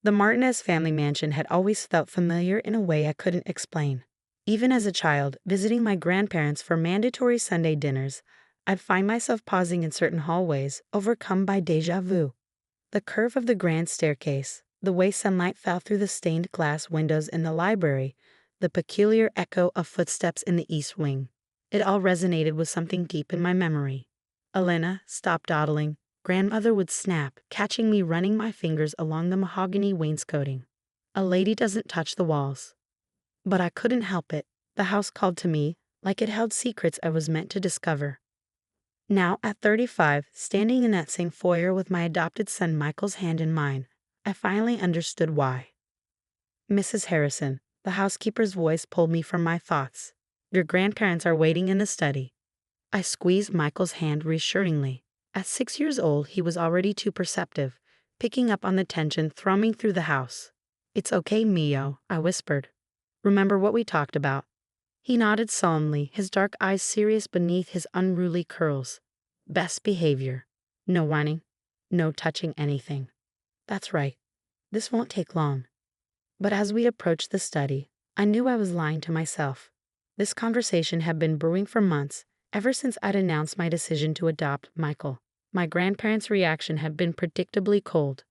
The Martinez family mansion had always felt familiar in a way I couldn't explain. Even as a child, visiting my grandparents for mandatory Sunday dinners, I'd find myself pausing in certain hallways, overcome by déjà vu. The curve of the grand staircase, the way sunlight fell through the stained glass windows in the library, the peculiar echo of footsteps in the east wing. It all resonated with something deep in my memory. Elena, stop dawdling. Grandmother would snap, catching me running my fingers along the mahogany wainscoting. A lady doesn't touch the walls. But I couldn't help it. The house called to me, like it held secrets I was meant to discover. Now, at 35, standing in that same foyer with my adopted son Michael's hand in mine, I finally understood why. Mrs. Harrison, the housekeeper's voice pulled me from my thoughts. Your grandparents are waiting in the study. I squeezed Michael's hand reassuringly. At 6 years old, he was already too perceptive, picking up on the tension thrumming through the house. It's okay, Mio, I whispered. Remember what we talked about? He nodded solemnly, his dark eyes serious beneath his unruly curls. Best behavior. No whining. No touching anything. That's right. This won't take long. But as we approached the study, I knew I was lying to myself. This conversation had been brewing for months, ever since I'd announced my decision to adopt Michael. My grandparents' reaction had been predictably cold.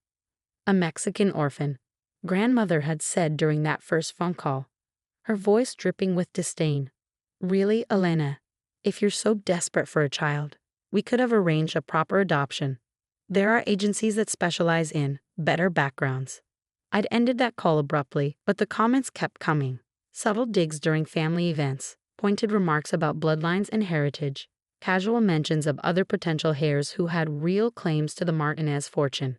A Mexican orphan, grandmother had said during that first phone call, her voice dripping with disdain. Really, Elena, if you're so desperate for a child, we could have arranged a proper adoption. There are agencies that specialize in better backgrounds. I'd ended that call abruptly, but the comments kept coming. Subtle digs during family events, pointed remarks about bloodlines and heritage, casual mentions of other potential heirs who had real claims to the Martinez fortune.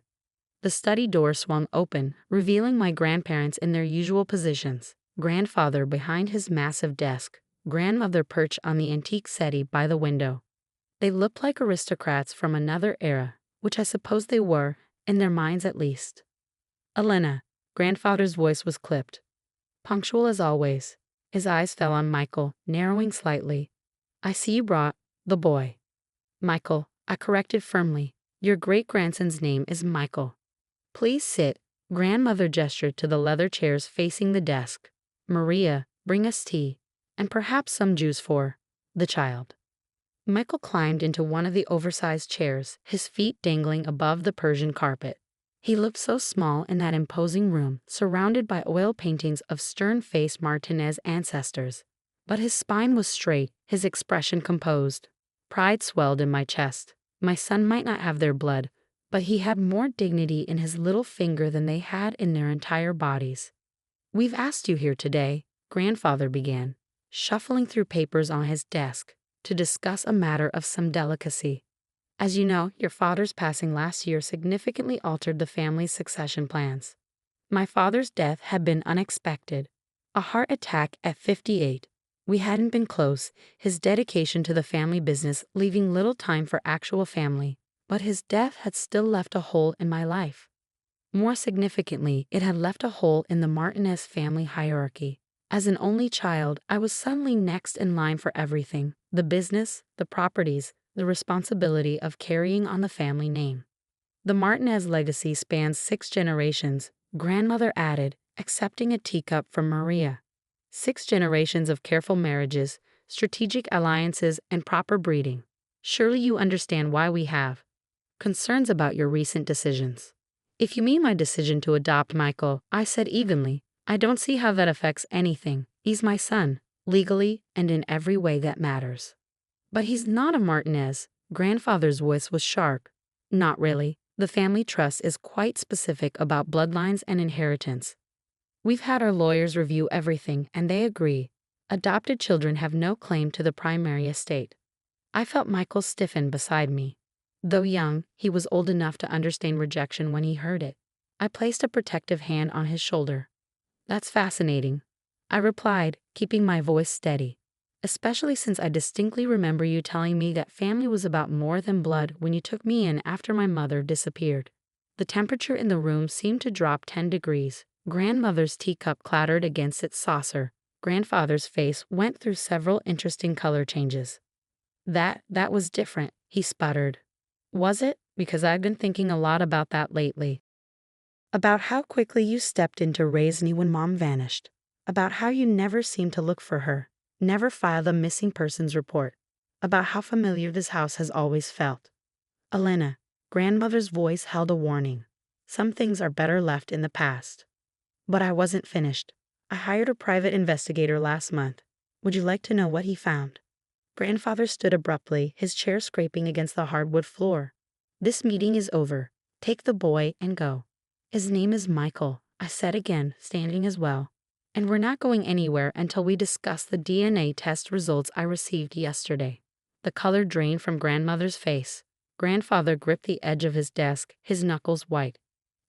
The study door swung open, revealing my grandparents in their usual positions. Grandfather behind his massive desk, grandmother perched on the antique settee by the window. They looked like aristocrats from another era, which I suppose they were, in their minds at least. Elena, grandfather's voice was clipped. Punctual as always. His eyes fell on Michael, narrowing slightly. I see you brought the boy. Michael, I corrected firmly. Your great-grandson's name is Michael. Please sit. Grandmother gestured to the leather chairs facing the desk. Maria, bring us tea, and perhaps some juice for the child. Michael climbed into one of the oversized chairs, his feet dangling above the Persian carpet. He looked so small in that imposing room, surrounded by oil paintings of stern-faced Martinez ancestors. But his spine was straight, his expression composed. Pride swelled in my chest. My son might not have their blood, but he had more dignity in his little finger than they had in their entire bodies. We've asked you here today, grandfather began, shuffling through papers on his desk, to discuss a matter of some delicacy. As you know, your father's passing last year significantly altered the family's succession plans. My father's death had been unexpected. A heart attack at 58. We hadn't been close, his dedication to the family business leaving little time for actual family, but his death had still left a hole in my life. More significantly, it had left a hole in the Martinez family hierarchy. As an only child, I was suddenly next in line for everything: the business, the properties, the responsibility of carrying on the family name. The Martinez legacy spans 6 generations, grandmother added, accepting a teacup from Maria. 6 generations of careful marriages, strategic alliances, and proper breeding. Surely you understand why we have concerns about your recent decisions. If you mean my decision to adopt Michael, I said evenly, I don't see how that affects anything. He's my son, legally and in every way that matters. But he's not a Martinez. Grandfather's voice was sharp. Not really. The family trust is quite specific about bloodlines and inheritance. We've had our lawyers review everything, and they agree. Adopted children have no claim to the primary estate. I felt Michael stiffen beside me. Though young, he was old enough to understand rejection when he heard it. I placed a protective hand on his shoulder. That's fascinating, I replied, keeping my voice steady. Especially since I distinctly remember you telling me that family was about more than blood when you took me in after my mother disappeared. The temperature in the room seemed to drop 10 degrees. Grandmother's teacup clattered against its saucer. Grandfather's face went through several interesting color changes. That was different, he sputtered. Was it? Because I've been thinking a lot about that lately. About how quickly you stepped in to raise me when Mom vanished. About how you never seemed to look for her, never filed a missing persons report. About how familiar this house has always felt. Elena, grandmother's voice held a warning. Some things are better left in the past. But I wasn't finished. I hired a private investigator last month. Would you like to know what he found? Grandfather stood abruptly, his chair scraping against the hardwood floor. This meeting is over. Take the boy and go. His name is Michael, I said again, standing as well. And we're not going anywhere until we discuss the DNA test results I received yesterday. The color drained from grandmother's face. Grandfather gripped the edge of his desk, his knuckles white.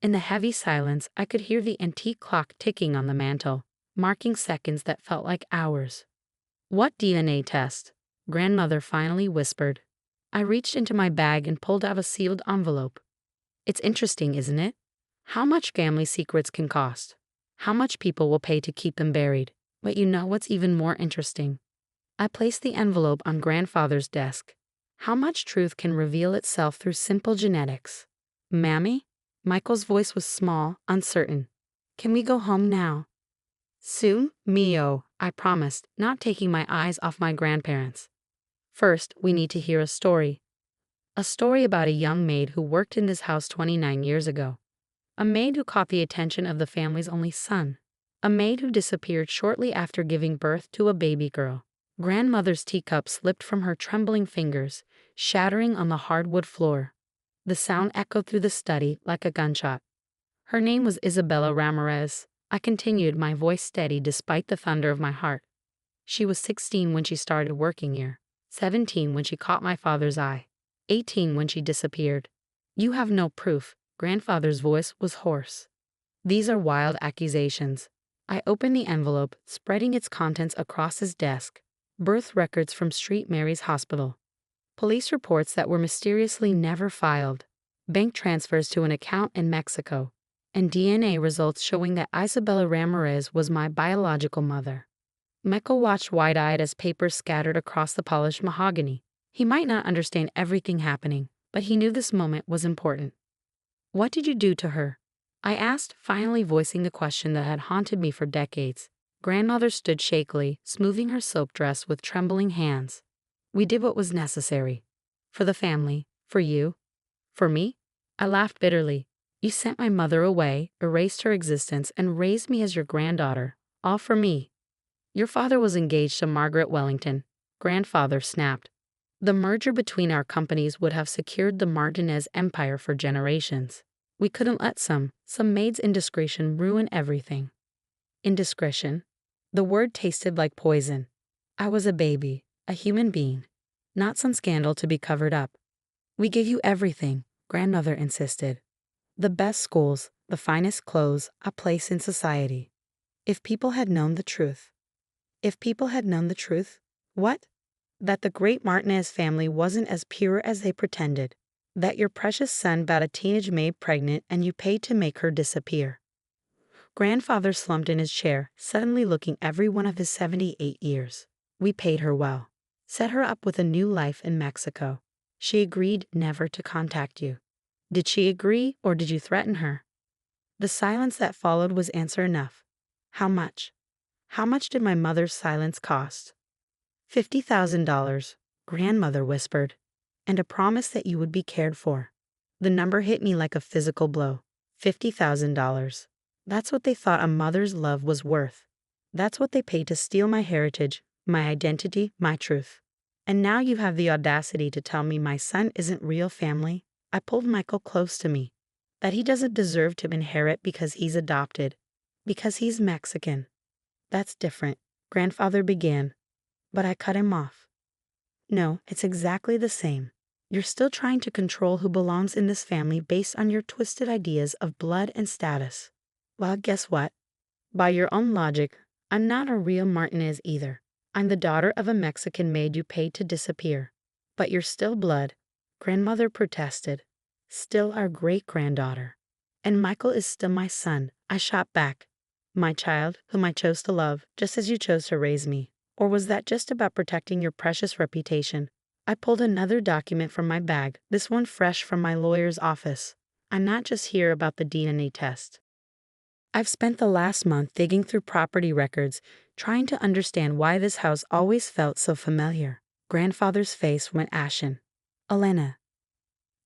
In the heavy silence, I could hear the antique clock ticking on the mantel, marking seconds that felt like hours. What DNA test? Grandmother finally whispered. I reached into my bag and pulled out a sealed envelope. It's interesting, isn't it? How much family secrets can cost. How much people will pay to keep them buried. But you know what's even more interesting? I placed the envelope on grandfather's desk. How much truth can reveal itself through simple genetics? Mammy? Michael's voice was small, uncertain. Can we go home now? Soon, Mio, I promised, not taking my eyes off my grandparents. First, we need to hear a story. A story about a young maid who worked in this house 29 years ago. A maid who caught the attention of the family's only son. A maid who disappeared shortly after giving birth to a baby girl. Grandmother's teacup slipped from her trembling fingers, shattering on the hardwood floor. The sound echoed through the study like a gunshot. Her name was Isabella Ramirez. I continued, my voice steady despite the thunder of my heart. She was 16 when she started working here, 17 when she caught my father's eye, 18 when she disappeared. You have no proof. Grandfather's voice was hoarse. These are wild accusations. I opened the envelope, spreading its contents across his desk. Birth records from St. Mary's Hospital. Police reports that were mysteriously never filed. Bank transfers to an account in Mexico. And DNA results showing that Isabella Ramirez was my biological mother. Michael watched wide-eyed as papers scattered across the polished mahogany. He might not understand everything happening, but he knew this moment was important. What did you do to her? I asked, finally voicing the question that had haunted me for decades. Grandmother stood shakily, smoothing her silk dress with trembling hands. We did what was necessary. For the family. For you. For me? I laughed bitterly. You sent my mother away, erased her existence, and raised me as your granddaughter. All for me. Your father was engaged to Margaret Wellington. Grandfather snapped. The merger between our companies would have secured the Martinez empire for generations. We couldn't let some maid's indiscretion ruin everything. Indiscretion? The word tasted like poison. I was a baby, a human being, not some scandal to be covered up. We give you everything, grandmother insisted. The best schools, the finest clothes, a place in society. If people had known the truth. If people had known the truth? What? That the great Martinez family wasn't as pure as they pretended. That your precious son got a teenage maid pregnant and you paid to make her disappear. Grandfather slumped in his chair, suddenly looking every one of his 78 years. We paid her well. Set her up with a new life in Mexico. She agreed never to contact you. Did she agree, or did you threaten her? The silence that followed was answer enough. How much? How much did my mother's silence cost? $50,000, grandmother whispered, and a promise that you would be cared for. The number hit me like a physical blow. $50,000. That's what they thought a mother's love was worth. That's what they paid to steal my heritage, my identity, my truth. And now you have the audacity to tell me my son isn't real family? I pulled Michael close to me. That he doesn't deserve to inherit because he's adopted. Because he's Mexican. That's different, grandfather began. But I cut him off. No, it's exactly the same. You're still trying to control who belongs in this family based on your twisted ideas of blood and status. Well, guess what? By your own logic, I'm not a real Martinez either. I'm the daughter of a Mexican maid you paid to disappear. But you're still blood. Grandmother protested. Still our great-granddaughter. And Michael is still my son. I shot back. My child, whom I chose to love, just as you chose to raise me. Or was that just about protecting your precious reputation? I pulled another document from my bag, this one fresh from my lawyer's office. I'm not just here about the DNA test. I've spent the last month digging through property records, trying to understand why this house always felt so familiar. Grandfather's face went ashen. Elena,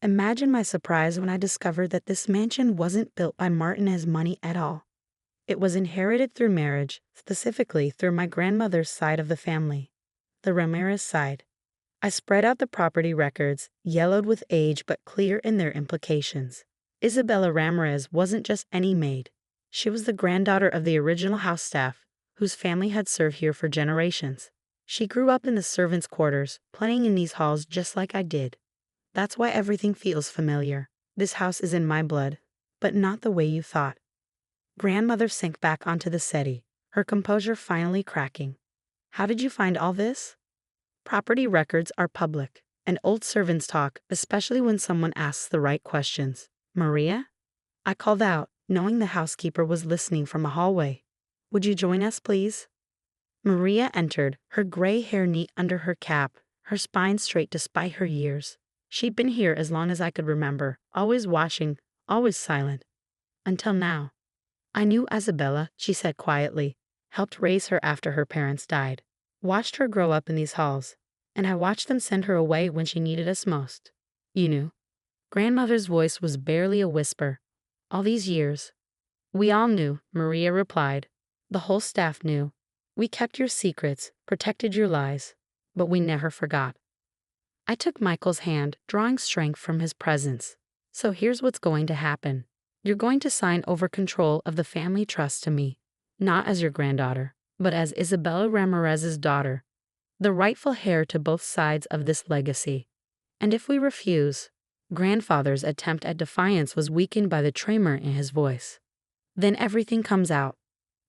imagine my surprise when I discovered that this mansion wasn't built by Martinez money at all. It was inherited through marriage, specifically through my grandmother's side of the family, the Ramirez side. I spread out the property records, yellowed with age but clear in their implications. Isabella Ramirez wasn't just any maid. She was the granddaughter of the original house staff, whose family had served here for generations. She grew up in the servants' quarters, playing in these halls just like I did. That's why everything feels familiar. This house is in my blood, but not the way you thought. Grandmother sank back onto the settee, her composure finally cracking. How did you find all this? Property records are public, and old servants talk, especially when someone asks the right questions. Maria? I called out, knowing the housekeeper was listening from a hallway. Would you join us, please? Maria entered, her gray hair neat under her cap, her spine straight despite her years. She'd been here as long as I could remember, always watching, always silent. Until now. I knew Isabella, she said quietly, helped raise her after her parents died. Watched her grow up in these halls, and I watched them send her away when she needed us most. You knew. Grandmother's voice was barely a whisper. All these years. We all knew, Maria replied. The whole staff knew. We kept your secrets, protected your lies, but we never forgot. I took Michael's hand, drawing strength from his presence. So here's what's going to happen. You're going to sign over control of the family trust to me, not as your granddaughter, but as Isabella Ramirez's daughter, the rightful heir to both sides of this legacy. And if we refuse, grandfather's attempt at defiance was weakened by the tremor in his voice. Then everything comes out.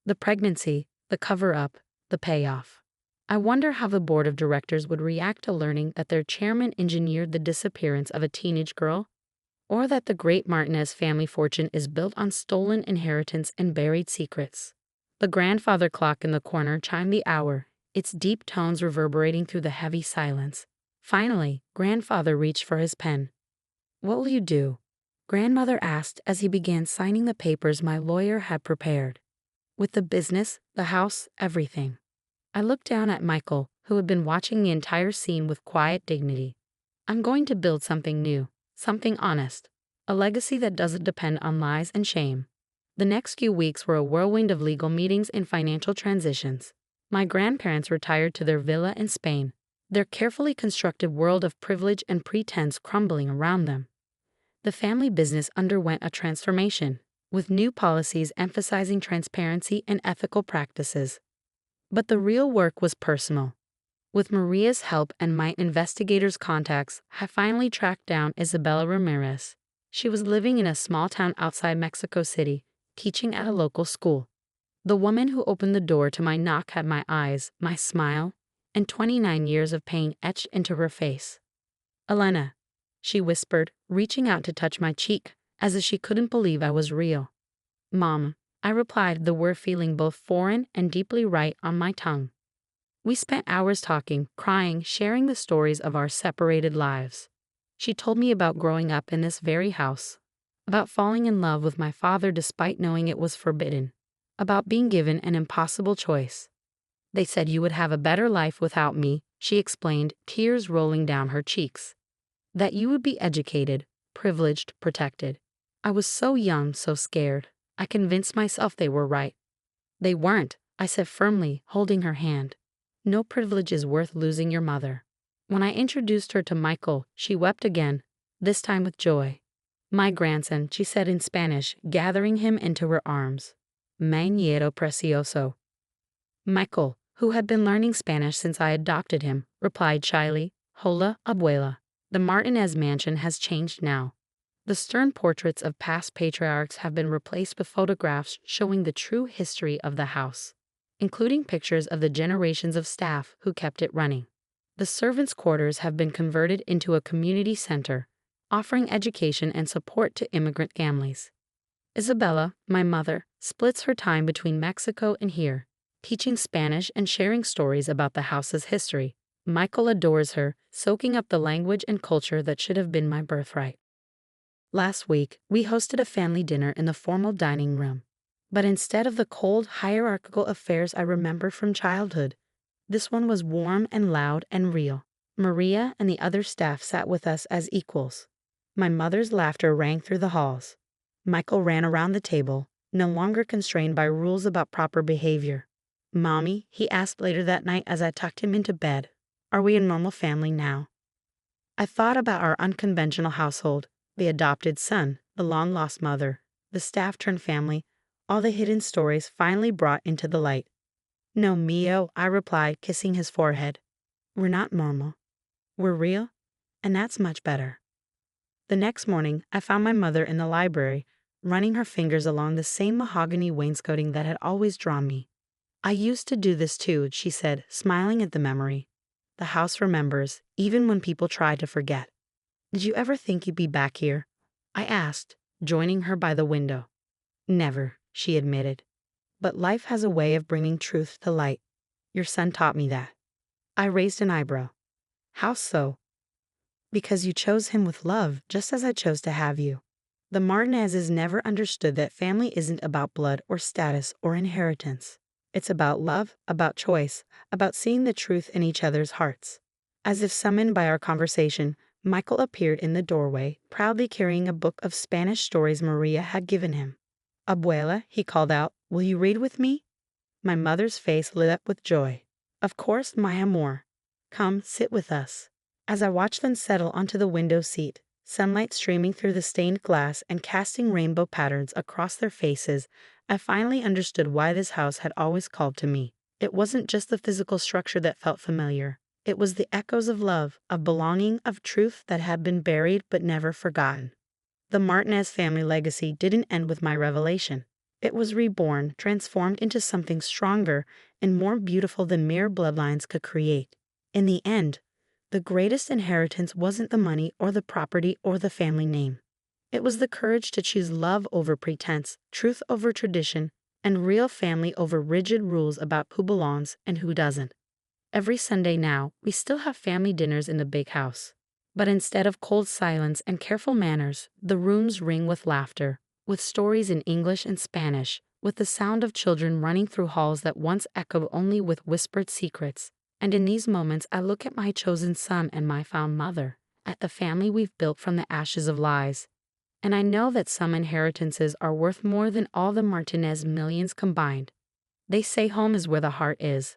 The pregnancy, the cover-up, the payoff. I wonder how the board of directors would react to learning that their chairman engineered the disappearance of a teenage girl, or that the great Martinez family fortune is built on stolen inheritance and buried secrets. The grandfather clock in the corner chimed the hour, its deep tones reverberating through the heavy silence. Finally, grandfather reached for his pen. What will you do? Grandmother asked as he began signing the papers my lawyer had prepared. With the business, the house, everything. I looked down at Michael, who had been watching the entire scene with quiet dignity. I'm going to build something new, something honest, a legacy that doesn't depend on lies and shame. The next few weeks were a whirlwind of legal meetings and financial transitions. My grandparents retired to their villa in Spain, their carefully constructed world of privilege and pretense crumbling around them. The family business underwent a transformation, with new policies emphasizing transparency and ethical practices. But the real work was personal. With Maria's help and my investigators' contacts, I finally tracked down Isabella Ramirez. She was living in a small town outside Mexico City, teaching at a local school. The woman who opened the door to my knock had my eyes, my smile, and 29 years of pain etched into her face. Elena, she whispered, reaching out to touch my cheek, as if she couldn't believe I was real. Mom, I replied, the word feeling both foreign and deeply right on my tongue. We spent hours talking, crying, sharing the stories of our separated lives. She told me about growing up in this very house, about falling in love with my father despite knowing it was forbidden, about being given an impossible choice. They said you would have a better life without me, she explained, tears rolling down her cheeks. That you would be educated, privileged, protected. I was so young, so scared. I convinced myself they were right. They weren't, I said firmly, holding her hand. No privilege is worth losing your mother. When I introduced her to Michael, she wept again, this time with joy. My grandson, she said in Spanish, gathering him into her arms. Mi nieto precioso. Michael, who had been learning Spanish since I adopted him, replied shyly, Hola, abuela. The Martinez mansion has changed now. The stern portraits of past patriarchs have been replaced with photographs showing the true history of the house, including pictures of the generations of staff who kept it running. The servants' quarters have been converted into a community center, offering education and support to immigrant families. Isabella, my mother, splits her time between Mexico and here, teaching Spanish and sharing stories about the house's history. Michael adores her, soaking up the language and culture that should have been my birthright. Last week, we hosted a family dinner in the formal dining room. But instead of the cold, hierarchical affairs I remember from childhood, this one was warm and loud and real. Maria and the other staff sat with us as equals. My mother's laughter rang through the halls. Michael ran around the table, no longer constrained by rules about proper behavior. "Mommy," he asked later that night as I tucked him into bed, "are we a normal family now?" I thought about our unconventional household, the adopted son, the long-lost mother, the staff-turned-family, all the hidden stories finally brought into the light. "No, Mio," I replied, kissing his forehead. "We're not normal. We're real, and that's much better." The next morning, I found my mother in the library, running her fingers along the same mahogany wainscoting that had always drawn me. "I used to do this too," she said, smiling at the memory. "The house remembers, even when people try to forget." "Did you ever think you'd be back here?" I asked, joining her by the window. "Never," she admitted. "But life has a way of bringing truth to light. Your son taught me that." I raised an eyebrow. "How so?" "Because you chose him with love, just as I chose to have you. The Martinezes never understood that family isn't about blood or status or inheritance. It's about love, about choice, about seeing the truth in each other's hearts." As if summoned by our conversation, Michael appeared in the doorway, proudly carrying a book of Spanish stories Maria had given him. "Abuela," he called out, "will you read with me?" My mother's face lit up with joy. "Of course, my amor. Come, sit with us." As I watched them settle onto the window seat, sunlight streaming through the stained glass and casting rainbow patterns across their faces, I finally understood why this house had always called to me. It wasn't just the physical structure that felt familiar. It was the echoes of love, of belonging, of truth that had been buried but never forgotten. The Martinez family legacy didn't end with my revelation. It was reborn, transformed into something stronger and more beautiful than mere bloodlines could create. In the end, the greatest inheritance wasn't the money or the property or the family name. It was the courage to choose love over pretense, truth over tradition, and real family over rigid rules about who belongs and who doesn't. Every Sunday now, we still have family dinners in the big house. But instead of cold silence and careful manners, the rooms ring with laughter, with stories in English and Spanish, with the sound of children running through halls that once echoed only with whispered secrets. And in these moments, I look at my chosen son and my found mother, at the family we've built from the ashes of lies. And I know that some inheritances are worth more than all the Martinez millions combined. They say home is where the heart is.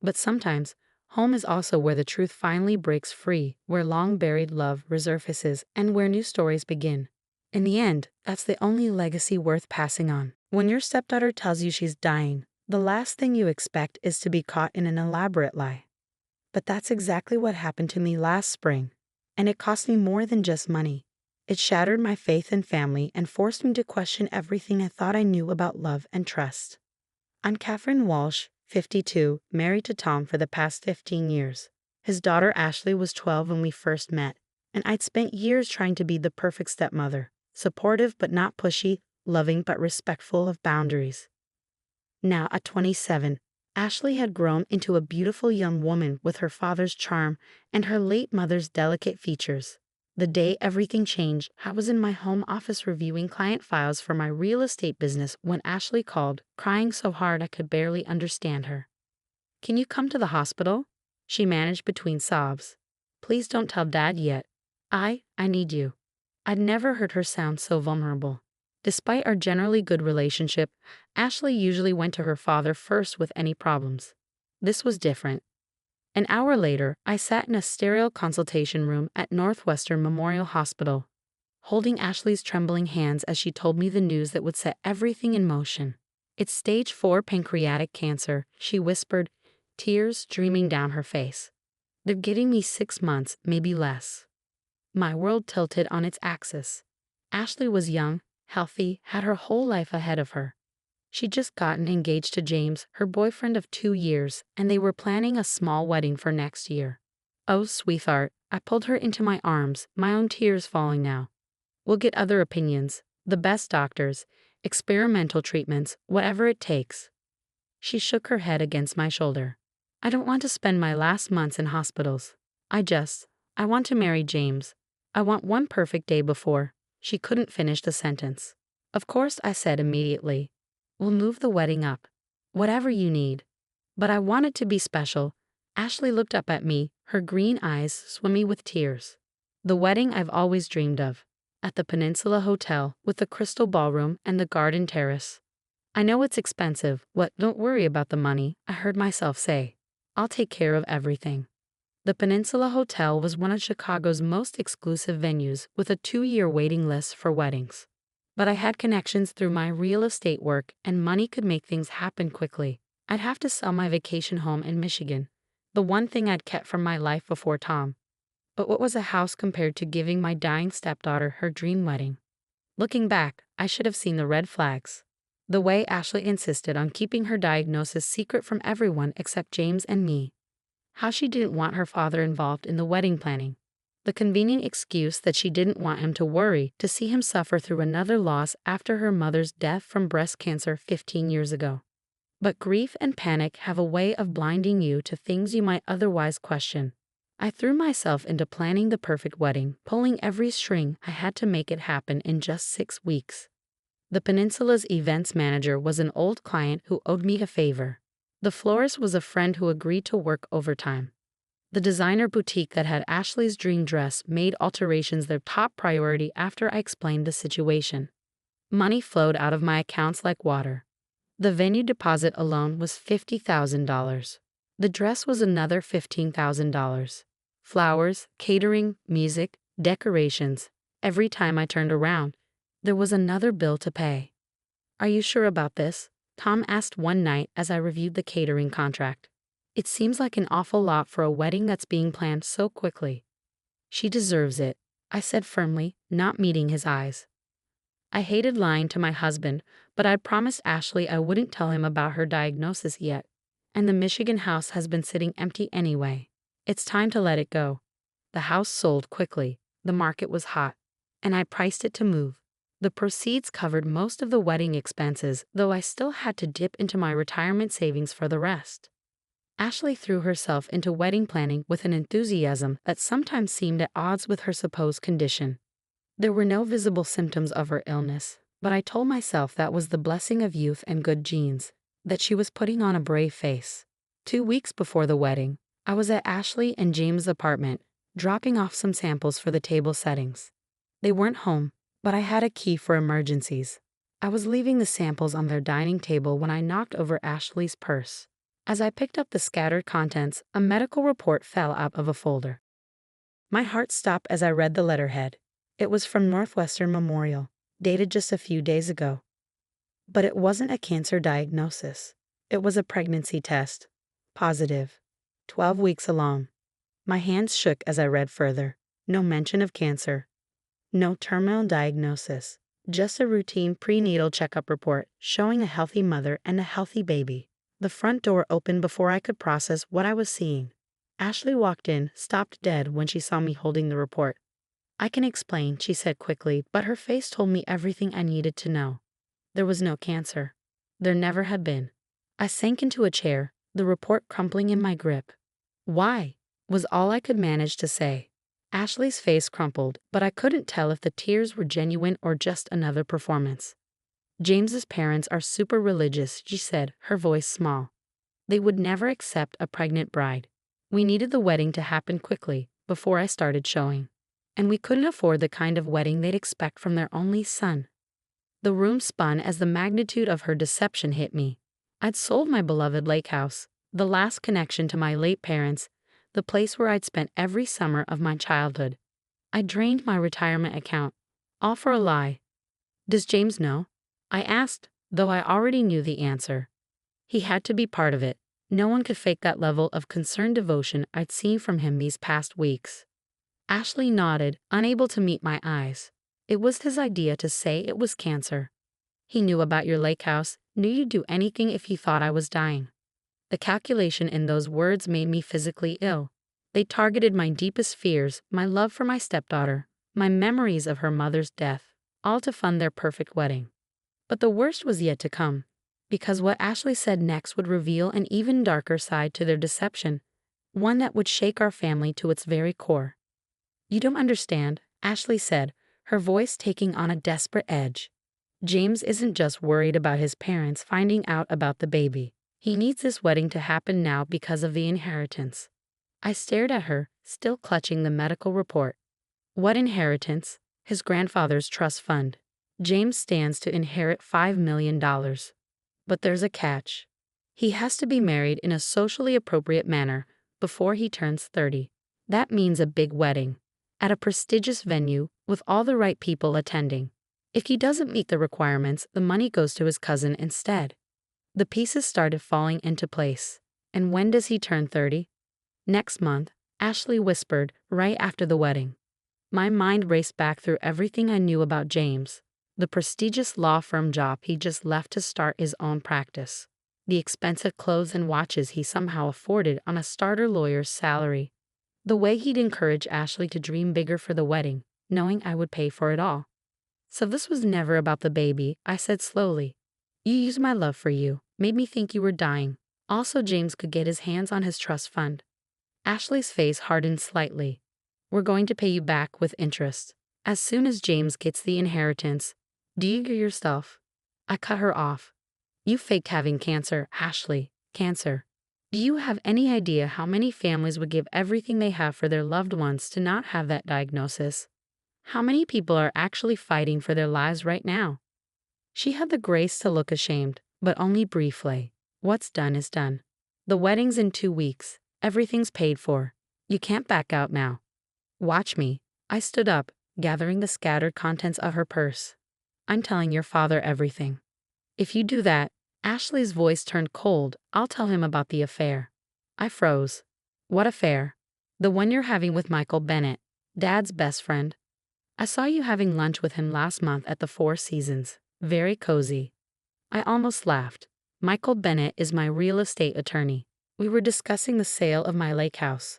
But sometimes, home is also where the truth finally breaks free, where long-buried love resurfaces, and where new stories begin. In the end, that's the only legacy worth passing on. When your stepdaughter tells you she's dying, the last thing you expect is to be caught in an elaborate lie. But that's exactly what happened to me last spring, and it cost me more than just money. It shattered my faith in family and forced me to question everything I thought I knew about love and trust. I'm Catherine Walsh, 52, married to Tom for the past 15 years. His daughter Ashley was 12 when we first met, and I'd spent years trying to be the perfect stepmother, supportive but not pushy, loving but respectful of boundaries. Now, at 27, Ashley had grown into a beautiful young woman with her father's charm and her late mother's delicate features. The day everything changed, I was in my home office reviewing client files for my real estate business when Ashley called, crying so hard I could barely understand her. "Can you come to the hospital?" she managed between sobs. "Please don't tell Dad yet. I need you." I'd never heard her sound so vulnerable. Despite our generally good relationship, Ashley usually went to her father first with any problems. This was different. An hour later, I sat in a sterile consultation room at Northwestern Memorial Hospital, holding Ashley's trembling hands as she told me the news that would set everything in motion. "It's stage 4 pancreatic cancer," she whispered, tears streaming down her face. "They're giving me 6 months, maybe less." My world tilted on its axis. Ashley was young, healthy, had her whole life ahead of her. She'd just gotten engaged to James, her boyfriend of 2 years, and they were planning a small wedding for next year. "Oh, sweetheart," I pulled her into my arms, my own tears falling now. "We'll get other opinions, the best doctors, experimental treatments, whatever it takes." She shook her head against my shoulder. "I don't want to spend my last months in hospitals. I want to marry James. I want one perfect day before She couldn't finish the sentence. Of course, I said immediately. We'll move the wedding up. Whatever you need. But I want it to be special. Ashley looked up at me, her green eyes swimming with tears. The wedding I've always dreamed of. At the Peninsula Hotel, with the crystal ballroom and the garden terrace. I know it's expensive. What? Don't worry about the money, I heard myself say. I'll take care of everything. The Peninsula Hotel was one of Chicago's most exclusive venues with a 2-year waiting list for weddings. But I had connections through my real estate work and money could make things happen quickly. I'd have to sell my vacation home in Michigan, the one thing I'd kept from my life before Tom. But what was a house compared to giving my dying stepdaughter her dream wedding? Looking back, I should have seen the red flags. The way Ashley insisted on keeping her diagnosis secret from everyone except James and me. How she didn't want her father involved in the wedding planning. The convenient excuse that she didn't want him to worry to see him suffer through another loss after her mother's death from breast cancer 15 years ago. But grief and panic have a way of blinding you to things you might otherwise question. I threw myself into planning the perfect wedding, pulling every string I had to make it happen in just 6 weeks. The Peninsula's events manager was an old client who owed me a favor. The florist was a friend who agreed to work overtime. The designer boutique that had Ashley's dream dress made alterations their top priority after I explained the situation. Money flowed out of my accounts like water. The venue deposit alone was $50,000. The dress was another $15,000. Flowers, catering, music, decorations. Every time I turned around, there was another bill to pay. Are you sure about this? Tom asked one night as I reviewed the catering contract. It seems like an awful lot for a wedding that's being planned so quickly. She deserves it, I said firmly, not meeting his eyes. I hated lying to my husband, but I'd promised Ashley I wouldn't tell him about her diagnosis yet. And the Michigan house has been sitting empty anyway. It's time to let it go. The house sold quickly, the market was hot, and I priced it to move. The proceeds covered most of the wedding expenses, though I still had to dip into my retirement savings for the rest. Ashley threw herself into wedding planning with an enthusiasm that sometimes seemed at odds with her supposed condition. There were no visible symptoms of her illness, but I told myself that was the blessing of youth and good genes, that she was putting on a brave face. 2 weeks before the wedding, I was at Ashley and James' apartment, dropping off some samples for the table settings. They weren't home, but I had a key for emergencies. I was leaving the samples on their dining table when I knocked over Ashley's purse. As I picked up the scattered contents, a medical report fell out of a folder. My heart stopped as I read the letterhead. It was from Northwestern Memorial, dated just a few days ago. But it wasn't a cancer diagnosis. It was a pregnancy test. Positive. 12 weeks along. My hands shook as I read further. No mention of cancer. No terminal diagnosis. Just a routine prenatal checkup report showing a healthy mother and a healthy baby. The front door opened before I could process what I was seeing. Ashley walked in, stopped dead when she saw me holding the report. I can explain, she said quickly, but her face told me everything I needed to know. There was no cancer. There never had been. I sank into a chair, the report crumpling in my grip. Why? Was all I could manage to say. Ashley's face crumpled, but I couldn't tell if the tears were genuine or just another performance. James's parents are super religious, she said, her voice small. They would never accept a pregnant bride. We needed the wedding to happen quickly, before I started showing. And we couldn't afford the kind of wedding they'd expect from their only son. The room spun as the magnitude of her deception hit me. I'd sold my beloved lake house, the last connection to my late parents, the place where I'd spent every summer of my childhood. I drained my retirement account, all for a lie. Does James know? I asked, though I already knew the answer. He had to be part of it. No one could fake that level of concerned devotion I'd seen from him these past weeks. Ashley nodded, unable to meet my eyes. It was his idea to say it was cancer. He knew about your lake house, knew you'd do anything if he thought I was dying. The calculation in those words made me physically ill. They targeted my deepest fears, my love for my stepdaughter, my memories of her mother's death, all to fund their perfect wedding. But the worst was yet to come, because what Ashley said next would reveal an even darker side to their deception, one that would shake our family to its very core. You don't understand, Ashley said, her voice taking on a desperate edge. James isn't just worried about his parents finding out about the baby. He needs this wedding to happen now because of the inheritance. I stared at her, still clutching the medical report. What inheritance? His grandfather's trust fund. James stands to inherit $5 million. But there's a catch. He has to be married in a socially appropriate manner before he turns 30. That means a big wedding, at a prestigious venue with all the right people attending. If he doesn't meet the requirements, the money goes to his cousin instead. The pieces started falling into place. And when does he turn 30? Next month, Ashley whispered, right after the wedding. My mind raced back through everything I knew about James. The prestigious law firm job he just left to start his own practice. The expensive clothes and watches he somehow afforded on a starter lawyer's salary. The way he'd encourage Ashley to dream bigger for the wedding, knowing I would pay for it all. So this was never about the baby, I said slowly. You used my love for you, made me think you were dying. Also, James could get his hands on his trust fund. Ashley's face hardened slightly. We're going to pay you back with interest. As soon as James gets the inheritance. Do you hear yourself? I cut her off. You faked having cancer, Ashley. Cancer. Do you have any idea how many families would give everything they have for their loved ones to not have that diagnosis? How many people are actually fighting for their lives right now? She had the grace to look ashamed, but only briefly. What's done is done. The wedding's in 2 weeks. Everything's paid for. You can't back out now. Watch me. I stood up, gathering the scattered contents of her purse. I'm telling your father everything. If you do that, Ashley's voice turned cold. I'll tell him about the affair. I froze. What affair? The one you're having with Michael Bennett, Dad's best friend. I saw you having lunch with him last month at the Four Seasons. Very cozy. I almost laughed. Michael Bennett is my real estate attorney. We were discussing the sale of my lake house.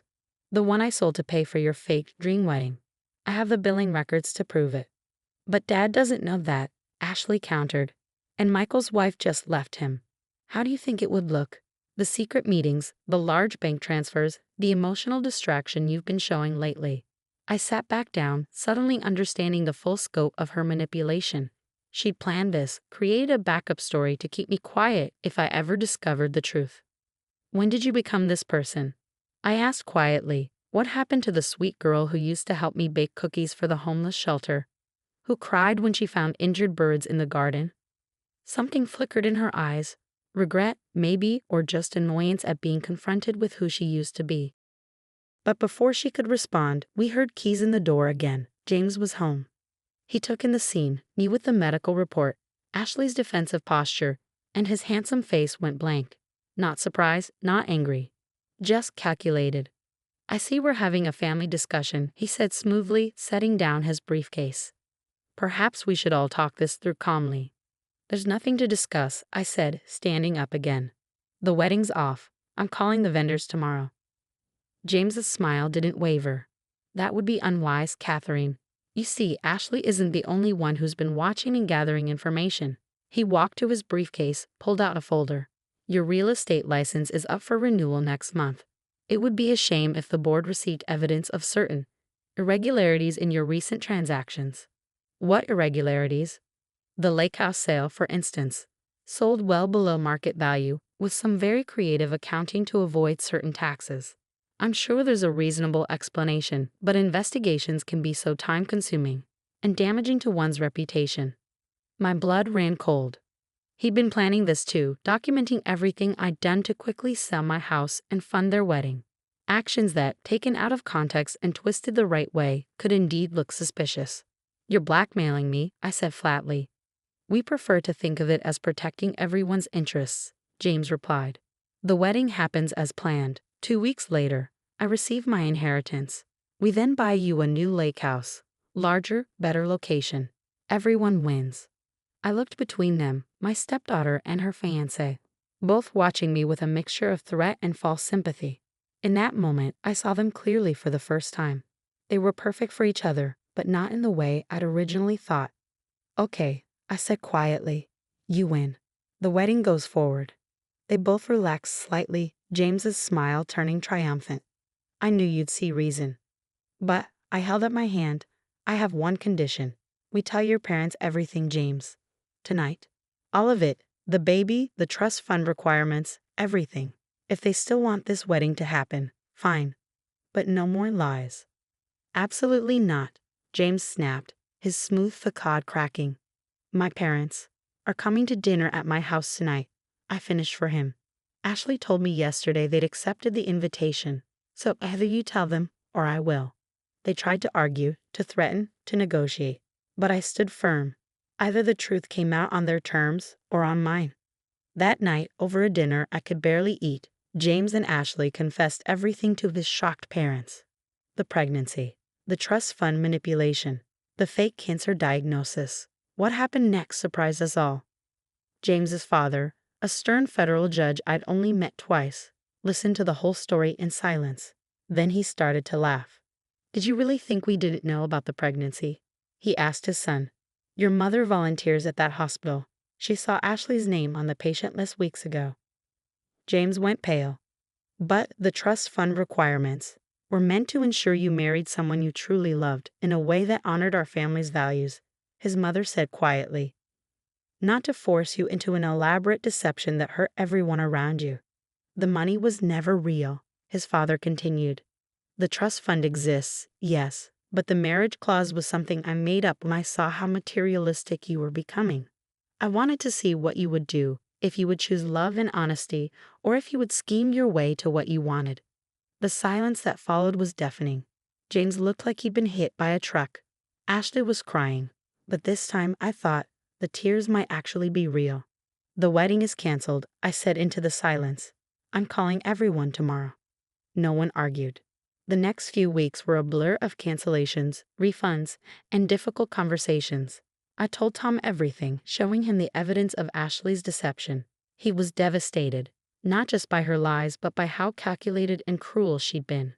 The one I sold to pay for your fake dream wedding. I have the billing records to prove it. But Dad doesn't know that, Ashley countered. And Michael's wife just left him. How do you think it would look? The secret meetings, the large bank transfers, the emotional distraction you've been showing lately. I sat back down, suddenly understanding the full scope of her manipulation. She'd planned this, created a backup story to keep me quiet if I ever discovered the truth. When did you become this person? I asked quietly. What happened to the sweet girl who used to help me bake cookies for the homeless shelter? Who cried when she found injured birds in the garden? Something flickered in her eyes. Regret, maybe, or just annoyance at being confronted with who she used to be. But before she could respond, we heard keys in the door again. James was home. He took in the scene, me with the medical report, Ashley's defensive posture, and his handsome face went blank. Not surprised, not angry. Just calculated. I see we're having a family discussion, he said smoothly, setting down his briefcase. Perhaps we should all talk this through calmly. There's nothing to discuss, I said, standing up again. The wedding's off. I'm calling the vendors tomorrow. James's smile didn't waver. That would be unwise, Catherine. You see, Ashley isn't the only one who's been watching and gathering information. He walked to his briefcase, pulled out a folder. Your real estate license is up for renewal next month. It would be a shame if the board received evidence of certain irregularities in your recent transactions. What irregularities? The lake house sale, for instance, sold well below market value with some very creative accounting to avoid certain taxes. I'm sure there's a reasonable explanation, but investigations can be so time-consuming and damaging to one's reputation. My blood ran cold. He'd been planning this too, documenting everything I'd done to quickly sell my house and fund their wedding. Actions that, taken out of context and twisted the right way, could indeed look suspicious. You're blackmailing me, I said flatly. We prefer to think of it as protecting everyone's interests, James replied. The wedding happens as planned. 2 weeks later, I receive my inheritance. We then buy you a new lake house. Larger, better location. Everyone wins. I looked between them, my stepdaughter and her fiancé, both watching me with a mixture of threat and false sympathy. In that moment, I saw them clearly for the first time. They were perfect for each other, but not in the way I'd originally thought. Okay, I said quietly. You win. The wedding goes forward. They both relaxed slightly, James's smile turning triumphant. I knew you'd see reason. But, I held up my hand, I have one condition. We tell your parents everything, James. Tonight. All of it. The baby, the trust fund requirements, everything. If they still want this wedding to happen, fine. But no more lies. Absolutely not, James snapped, his smooth facade cracking. My parents are coming to dinner at my house tonight. I finished for him. Ashley told me yesterday they'd accepted the invitation, so either you tell them or I will. They tried to argue, to threaten, to negotiate, but I stood firm. Either the truth came out on their terms or on mine. That night, over a dinner I could barely eat, James and Ashley confessed everything to his shocked parents. The pregnancy, the trust fund manipulation, the fake cancer diagnosis. What happened next surprised us all. James's father, a stern federal judge I'd only met twice, listened to the whole story in silence. Then he started to laugh. Did you really think we didn't know about the pregnancy? He asked his son. Your mother volunteers at that hospital. She saw Ashley's name on the patient list weeks ago. James went pale. But the trust fund requirements were meant to ensure you married someone you truly loved in a way that honored our family's values, his mother said quietly. Not to force you into an elaborate deception that hurt everyone around you. The money was never real, his father continued. The trust fund exists, yes, but the marriage clause was something I made up when I saw how materialistic you were becoming. I wanted to see what you would do, if you would choose love and honesty, or if you would scheme your way to what you wanted. The silence that followed was deafening. James looked like he'd been hit by a truck. Ashley was crying, but this time I thought the tears might actually be real. The wedding is canceled, I said into the silence. I'm calling everyone tomorrow. No one argued. The next few weeks were a blur of cancellations, refunds, and difficult conversations. I told Tom everything, showing him the evidence of Ashley's deception. He was devastated, not just by her lies, but by how calculated and cruel she'd been.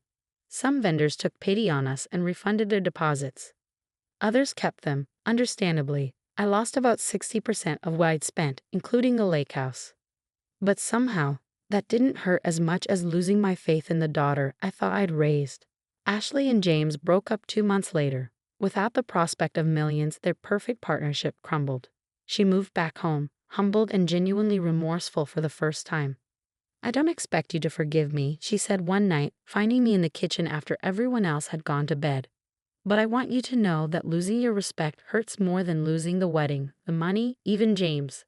Some vendors took pity on us and refunded their deposits. Others kept them, understandably. I lost about 60% of what I'd spent, including the lake house. But somehow, that didn't hurt as much as losing my faith in the daughter I thought I'd raised. Ashley and James broke up 2 months later. Without the prospect of millions, their perfect partnership crumbled. She moved back home, humbled and genuinely remorseful for the first time. I don't expect you to forgive me, she said one night, finding me in the kitchen after everyone else had gone to bed. But I want you to know that losing your respect hurts more than losing the wedding, the money, even James.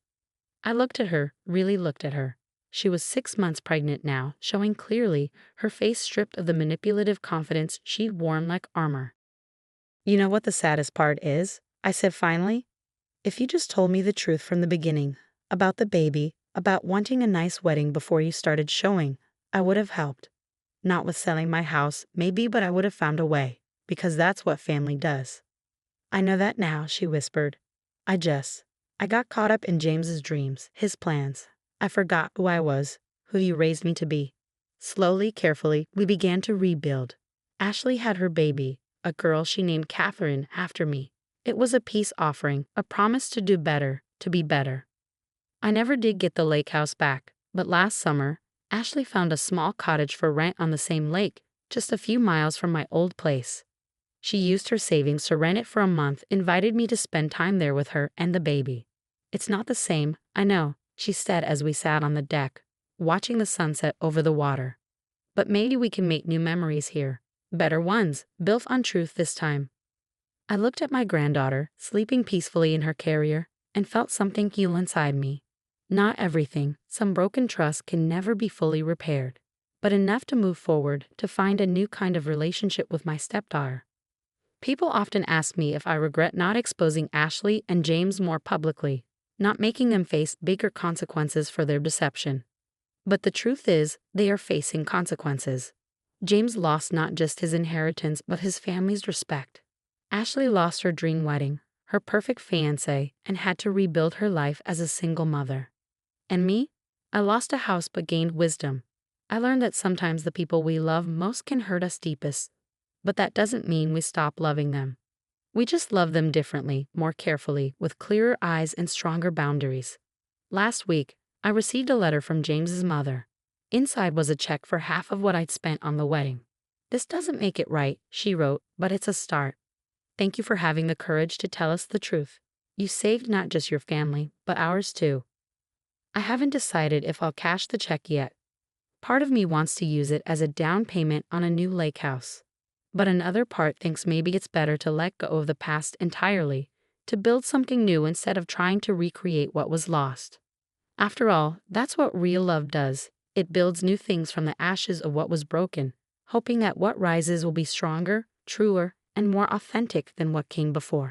I looked at her, really looked at her. She was 6 months pregnant now, showing clearly, her face stripped of the manipulative confidence she'd worn like armor. You know what the saddest part is? I said finally. If you just told me the truth from the beginning, about the baby, about wanting a nice wedding before you started showing, I would have helped. Not with selling my house, maybe, but I would have found a way, because that's what family does. I know that now, she whispered. I got caught up in James's dreams, his plans. I forgot who I was, who you raised me to be. Slowly, carefully, we began to rebuild. Ashley had her baby, a girl she named Catherine, after me. It was a peace offering, a promise to do better, to be better. I never did get the lake house back, but last summer, Ashley found a small cottage for rent on the same lake, just a few miles from my old place. She used her savings to rent it for a month, invited me to spend time there with her and the baby. It's not the same, I know, she said as we sat on the deck, watching the sunset over the water. But maybe we can make new memories here. Better ones, built on truth this time. I looked at my granddaughter, sleeping peacefully in her carrier, and felt something heal inside me. Not everything, some broken trust can never be fully repaired, but enough to move forward, to find a new kind of relationship with my stepdaughter. People often ask me if I regret not exposing Ashley and James more publicly, not making them face bigger consequences for their deception. But the truth is, they are facing consequences. James lost not just his inheritance but his family's respect. Ashley lost her dream wedding, her perfect fiancé, and had to rebuild her life as a single mother. And me? I lost a house but gained wisdom. I learned that sometimes the people we love most can hurt us deepest. But that doesn't mean we stop loving them. We just love them differently, more carefully, with clearer eyes and stronger boundaries. Last week, I received a letter from James's mother. Inside was a check for half of what I'd spent on the wedding. This doesn't make it right, she wrote, but it's a start. Thank you for having the courage to tell us the truth. You saved not just your family, but ours too. I haven't decided if I'll cash the check yet. Part of me wants to use it as a down payment on a new lake house. But another part thinks maybe it's better to let go of the past entirely, to build something new instead of trying to recreate what was lost. After all, that's what real love does. It builds new things from the ashes of what was broken, hoping that what rises will be stronger, truer, and more authentic than what came before.